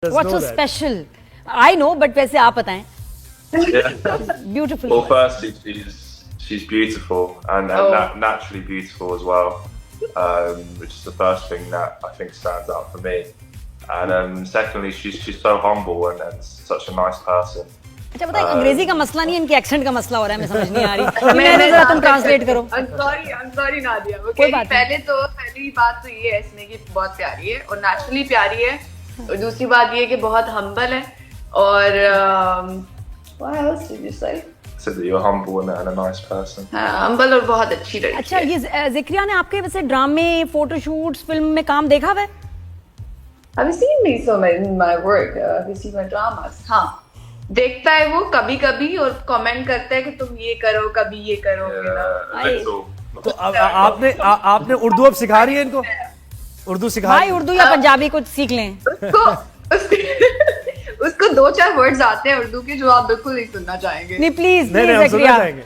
What's so special? I know, but वैसे आप बताएं. Yeah. Beautiful. Well, firstly, she's beautiful and naturally beautiful as well, which is the first thing that I think stands out for me. And secondly, she's so humble and such a nice person. अच्छा बताइए, अंग्रेजी का मसला नहीं है, इनके accent का मसला हो रहा है, मैं समझ नहीं आ रही. मैं जरा तुम ट्रांसलेट करो. I'm sorry Nadia. कोई बात नहीं. पहली बात तो ये है इसमें कि बहुत प्यारी है और नेचुरली प्यारी है. और दूसरी बात ये कि बहुत हम्बल है और what else did you say? So that you're humble and a nice person. Humble और बहुत अच्छी लड़की. अच्छा, ये ज़िक्रिया ने आपके वैसे ड्रामे, फोटोशूट्स, फिल्म में काम देखा हुआ है? Have you seen me so in my work? Have you seen my dramas? हाँ, देखता है वो कभी कभी और कमेंट करता है कि तुम ये करो, कभी ये करो. Little. तो आपने उर्दू अब सिखा रही है इनको? उर्दू सिखा भाई उर्दू या पंजाबी कुछ सीख लें. उसको 2-4 वर्ड्स आते हैं उर्दू के जो आप बिल्कुल नहीं सुनना चाहेंगे. नहीं प्लीज नहीं हम सुनना ज़िक्रिया, चाहेंगे.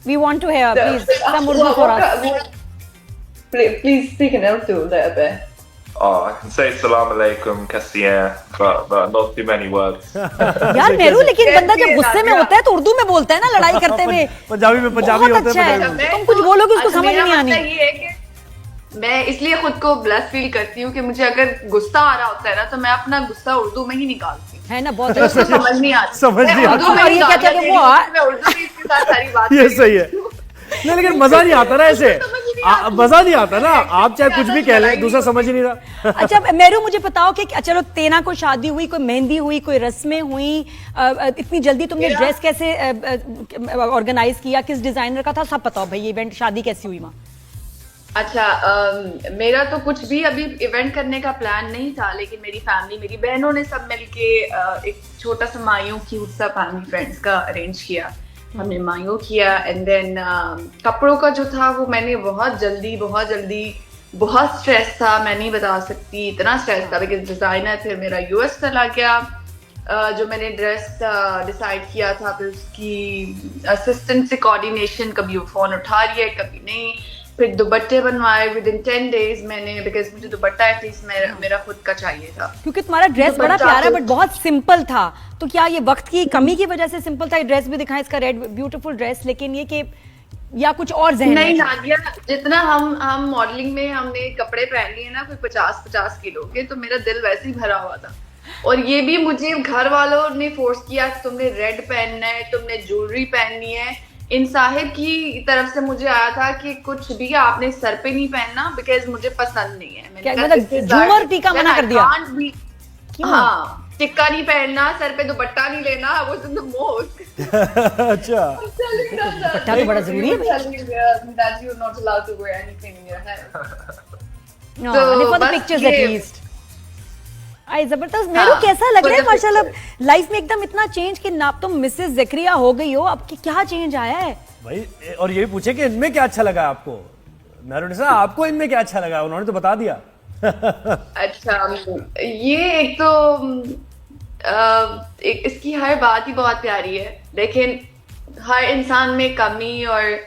we want to hear please some Urdu for us. Please speak in Urdu a little bit. I can say salam alaikum, kassiyan, but not too many words. यार मेरू, लेकिन बंदा जब गुस्से में होता है तो उर्दू में बोलता है ना, लड़ाई करते हुए. पंजाबी बहुत होते अच्छा हैं. है. तुम कुछ बोलोगे उसको समझ नहीं आनी. ये है कि मैं इसलिए खुद को ब्लेस्ड फील करती हूँ कि मुझे अगर गुस्सा आ रहा होता है ना तो मैं अपना गुस्सा उर्दू में ही निकालती हूँ. है ना, बहुत उसको समझ नहीं आती. समझ नहीं आती. उर्दू में और ये कहते हैं कि वो मैं उर्दू में इसके साथ सारी बात ये सही है. नहीं लेकिन मजा नहीं आता ना ऐसे. मजा नहीं आता ना, आप चाहे कुछ भी कह लें, दूसरा समझ ही नहीं रहा. अच्छा मेरू, मुझे बताओ कि चलो तेना को शादी हुई, कोई मेहंदी हुई, कोई रस्में हुई, इतनी जल्दी तुमने ड्रेस कैसे ऑर्गेनाइज किया, किस डिजाइनर का था, सब बताओ भाई. ये इवेंट, शादी कैसी हुई वहाँ? अच्छा, मेरा तो कुछ भी अभी इवेंट करने का प्लान नहीं था, लेकिन मेरी फैमिली, मेरी बहनों ने सब मिलके एक छोटा सा मायूं क्यूट सा फैमिली फ्रेंड्स का अरेंज किया. हमने मायूं किया एंड देन कपड़ों का जो था वो मैंने बहुत जल्दी बहुत स्ट्रेस था, मैं नहीं बता सकती इतना स्ट्रेस था बिकॉज डिजाइनर फिर मेरा यूएस चला गया. जो मैंने ड्रेस डिसाइड किया था फिर उसकी असिस्टेंट से कोऑर्डिनेशन, कभी वो फोन उठा रही है कभी नहीं. फिर दुपट्टे बनवाए विद इन 10 days मैंने, बिकॉज मुझे दुपट्टा एटलीस्ट मेरा खुद का चाहिए था. क्योंकि तुम्हारा ड्रेस बड़ा प्यारा है बट बहुत सिंपल था, तो क्या ये वक्त की कमी की वजह से सिंपल था? ये ड्रेस भी दिखाएं, इसका रेड ब्यूटीफुल ड्रेस, लेकिन ये कि या कुछ और ज़हन नहीं नादिया, जितना हम मॉडलिंग में हमने कपड़े पहन लिए ना कोई 50 किलो के, तो मेरा दिल वैसे ही भरा हुआ था. और ये भी मुझे घर वालों ने फोर्स किया कि तुमने रेड पहनना है, तुमने ज्वेलरी पहननी है. इन साहिब की तरफ से मुझे आया था कि कुछ भी आपने सर पे नहीं पहनना बिकॉज मुझे पसंद नहीं है. क्या मतलब झूमर टीका मना कर दिया? हाँ, टिक्का नहीं पहनना, सर पे दुपट्टा नहीं लेना, वो इन द मोस्ट. अच्छा, दुपट्टा तो बड़ा जरूरी है. That you're not allowed to wear anything in your hair. No, only for the pictures at least. आई जबरदस्त. मेरे को कैसा लग रहा है माशाल्लाह, लाइफ में एकदम इतना चेंज कि ना तुम मिसेस ज़िक्रिया हो गई हो, अब क्या चेंज आया है भाई? और ये भी पूछे कि इनमें क्या अच्छा लगा आपको? मेहरुनिसा, आपको इनमें क्या अच्छा लगा? उन्होंने तो बता दिया. अच्छा, ये एक तो इसकी हर बात ही बहुत प्यारी है, लेकिन हर इंसान में कमी और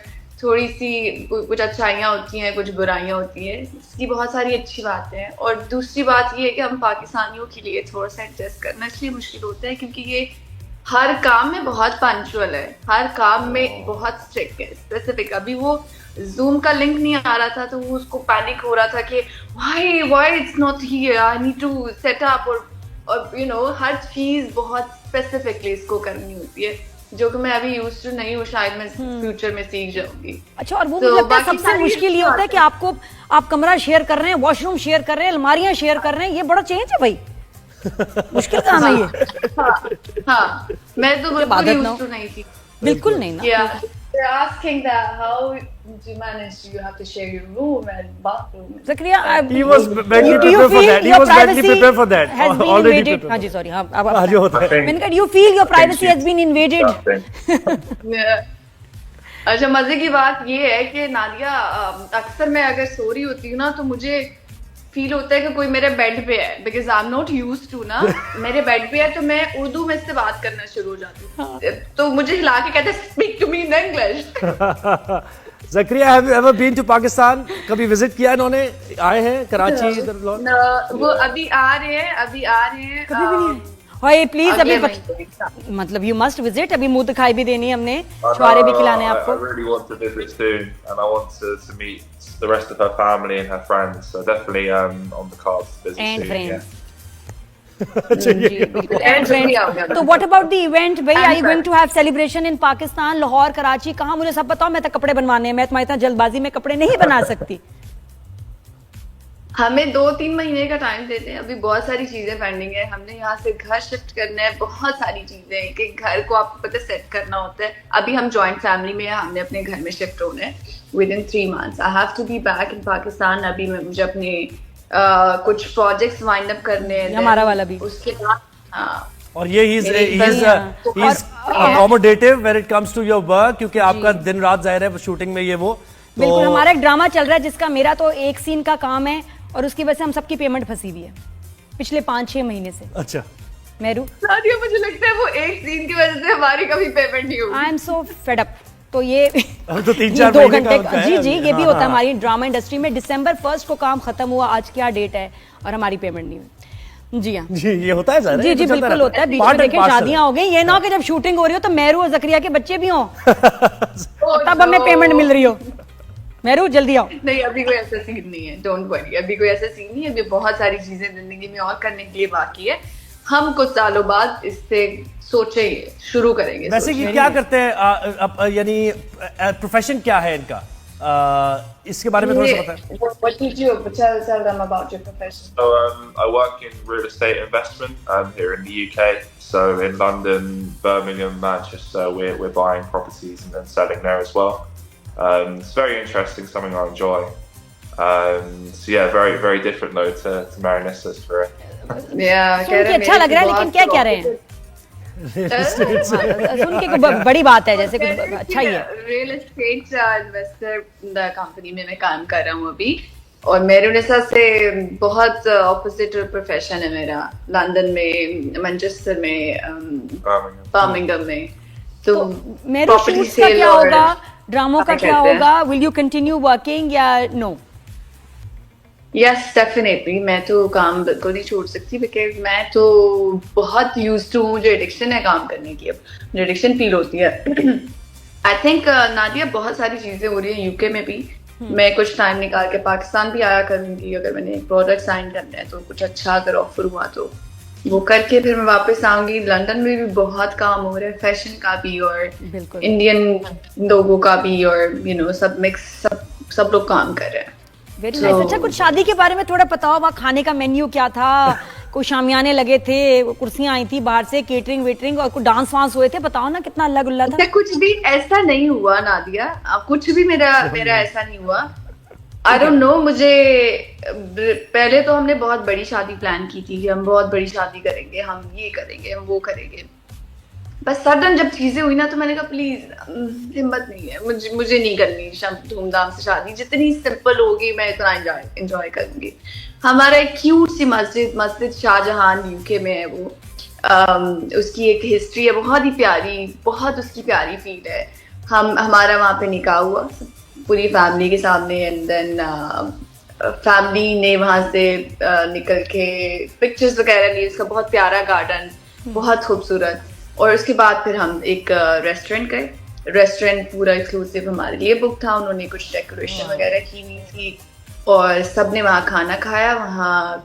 थोड़ी सी कुछ अच्छाइयाँ होती हैं, कुछ बुराइयाँ होती हैं. इसकी बहुत सारी अच्छी बातें हैं. और दूसरी बात ये है कि हम पाकिस्तानियों के लिए थोड़ा सा एडजस्ट करना इसलिए मुश्किल होता है क्योंकि ये हर काम में बहुत पंक्चुअल है, हर काम में बहुत स्ट्रिक्ट है, स्पेसिफिक. अभी वो जूम का लिंक नहीं आ रहा था तो वो उसको पैनिक हो रहा था कि why it's not here, I need to set up. और यू नो हर चीज बहुत स्पेसिफिकली इसको करनी होती है, जो कि मैं अभी यूज्ड टू नहीं हूँ, शायद मैं फ्यूचर में सीख जाऊंगी. अच्छा, और वो मुझे लगता है सबसे मुश्किल ये होता है कि आप कमरा शेयर कर रहे हैं, वॉशरूम शेयर कर रहे हैं, अलमारियां शेयर कर रहे हैं, ये बड़ा चेंज है भाई. मुश्किल काम है ये. हाँ, मैं तो बिल्कुल यूज्ड टू नहीं थी. बिल्कुल नहीं ना. They're asking that how do you manage? Do you have to share your room and bathroom? Zakaria, He was mentally prepared for that. He was mentally prepared for that. Already prepared. हाँ जी, sorry. हाँ, अब जो होता है. मैंने कहा, you feel your privacy has been invaded. अच्छा, मजे की बात ये है कि नादिया, अक्सर मैं अगर सो रही होती हूँ ना तो मुझे फील होता है कि कोई मेरे बेड पे है, because I am not used to ना. मेरे बेड पे है तो मैं उर्दू में इससे बात करना शुरू हो जाती हूँ. तो मुझे हिला के कहते हैं speak to me in English. Zakaria, have you ever been to Pakistan? कभी विजिट किया इन्होंने? आए हैं कराची इधर लोग? वो अभी आ रहे हैं कभी भी नहीं हाय प्लीज अभी अगले महीने। मतलब यू मस्ट विजिट, अभी मुंह दिखाई भी देनी है हमने, छुआरे भी खिलाने हैं I आपको। really want to visit soon, and I want to meet the rest of her family and her friends. So definitely on the cards to visit and soon. Yeah. Friends जी बिल्कुल एंड भी आ गया। Friends. तो what about the event भाई, I And going to have celebration in Pakistan, Lahore, Karachi, कहाँ मुझे सब बताओ, मैं तो कपड़े बनवाने हैं, मैं तुम्हारी इतना जल्दबाजी में कपड़े नहीं बना सकती। हमें 2-3 महीने का टाइम देते हैं, अभी बहुत सारी चीजें पेंडिंग है। हमने यहाँ से घर शिफ्ट करना है, बहुत सारी चीजें हैं कि घर को आपको पता सेट करना होता है। अभी हम जॉइंट फैमिली में हैं, हमने अपने घर में शिफ्ट होना है within 3 months। I have to be back in Pakistan. अभी मुझे अपने कुछ प्रोजेक्ट्स वाइंड अप करने हैं, हमारा वाला भी। उसके बाद हाँ और ये he's और- accommodative when it comes to your work, क्योंकि आपका दिन रात जाहिर है शूटिंग में ये वो तो बिल्कुल, हमारा एक ड्रामा चल रहा है जिसका मेरा तो एक सीन का काम है और उसकी वजह से हम सबकी पेमेंट फंसी हुई है पिछले 5-6 महीने से। अच्छा मेरू नादिया, मुझे लगता है वो एक सीन की वजह से हमारी कभी पेमेंट नहीं होगी। I am so fed up. तो ये अब तो 3-4 ये 2 महीने घंटे का होता है जी अभी। ये भी हाँ, होता है हाँ। हमारी ड्रामा इंडस्ट्री में। December 1 को काम खत्म हुआ, आज क्या डेट है और हमारी पेमेंट नहीं हुई। जी हाँ जी, ये होता है सर। जी जी बिल्कुल होता है। बीच में देखें शादियां हो गई, ये ना हो कि जब शूटिंग हो रही हो तो मेहरू और जकरिया के बच्चे भी हों तब हमें पेमेंट मिल रही हो। मेहरू जल्दी आओ। नहीं, अभी कोई ऐसा सीन नहीं है, डोंट वरी, अभी कोई ऐसा सीन नहीं है। अभी बहुत सारी चीजें जिंदगी में और करने के लिए बाकी है। हम कुछ सालों बाद इससे सोचेंगे, शुरू करेंगे। वैसे ये क्या करते हैं, यानी प्रोफेशन क्या है इनका, इसके बारे में थोड़ा सा बताएं। What did you tell them about your profession? So I work in real estate investment here in the UK. So in London, Birmingham, Manchester, we're buying properties and selling there as well. It's very interesting, something I enjoy. So yeah, very very different though to Marinissa's career. Yeah, सुन के अच्छा लग रहा है, लेकिन क्या कह रहे हैं? सुन के बड़ी बात है, जैसे कुछ अच्छा ही है। रियल एस्टेट इन्वेस्टर कंपनी में मैं काम कर रहा हूँ अभी, और मेरुनिसा से बहुत ऑपोजिट प्रोफेशन है मेरा। लंदन में, मैनचेस्टर में, बर्मिंघम में। तो मेरे property शूट्स का sale क्या और होगा, ड्रामों का क्या क्या कहते हैं? होगा, विल यू कंटिन्यू वर्किंग या नो? यस डेफिनेटली, मैं तो काम बिल्कुल नहीं छोड़ सकती, बिकॉज मैं तो बहुत यूज्ड टू, मुझे एडिक्शन है काम करने की। अब मुझे एडिक्शन फील होती है। आई थिंक नादिया, बहुत सारी चीजें हो रही है यूके में भी। मैं कुछ टाइम निकाल के पाकिस्तान भी आया करूंगी, अगर मैंने एक प्रोडक्ट साइन करना है तो कुछ अच्छा अगर ऑफर हुआ तो वो करके फिर मैं वापस आऊंगी। लंदन में भी बहुत काम हो रहा है, फैशन का भी और बिल्कुल। इंडियन लोगों का भी, और सब मिक्स, सब लोग काम कर रहे हैं। Very nice. अच्छा, कुछ शादी के बारे में थोड़ा बताओ, वहाँ खाने का मेन्यू क्या था, कोई शामियाने लगे थे, कुर्सियां आई थी बाहर से, केटरिंग वेटरिंग, और कुछ डांस वांस हुए थे, बताओ ना कितना अल्लाह गुल्ला था। ऐसा कुछ भी ऐसा नहीं हुआ नादिया, कुछ भी मेरा ऐसा नहीं हुआ। आई डोंट नो, मुझे पहले तो हमने बहुत बड़ी शादी प्लान की थी कि हम बहुत बड़ी शादी करेंगे, हम ये करेंगे, हम वो करेंगे। बस सडन जब चीजें हुई ना तो मैंने कहा प्लीज हिम्मत नहीं है, मुझे नहीं करनी धूमधाम से शादी, जितनी सिंपल होगी मैं इतना एंजॉय करूंगी। हमारा एक क्यूट सी मस्जिद शाहजहान यूके में है, वो उसकी एक हिस्ट्री है बहुत ही प्यारी, बहुत उसकी प्यारी फील है। हमारा वहाँ पे निकाह हुआ पूरी फैमिली के सामने, एंड देन फैमिली ने वहाँ से निकल के पिक्चर्स वगैरह ली। उसका बहुत प्यारा गार्डन, बहुत खूबसूरत। और उसके बाद फिर हम एक रेस्टोरेंट गए। रेस्टोरेंट पूरा एक्सक्लूसिव हमारे लिए बुक था, उन्होंने कुछ डेकोरेशन वगैरह की हुई थी और सबने वहाँ खाना खाया। वहाँ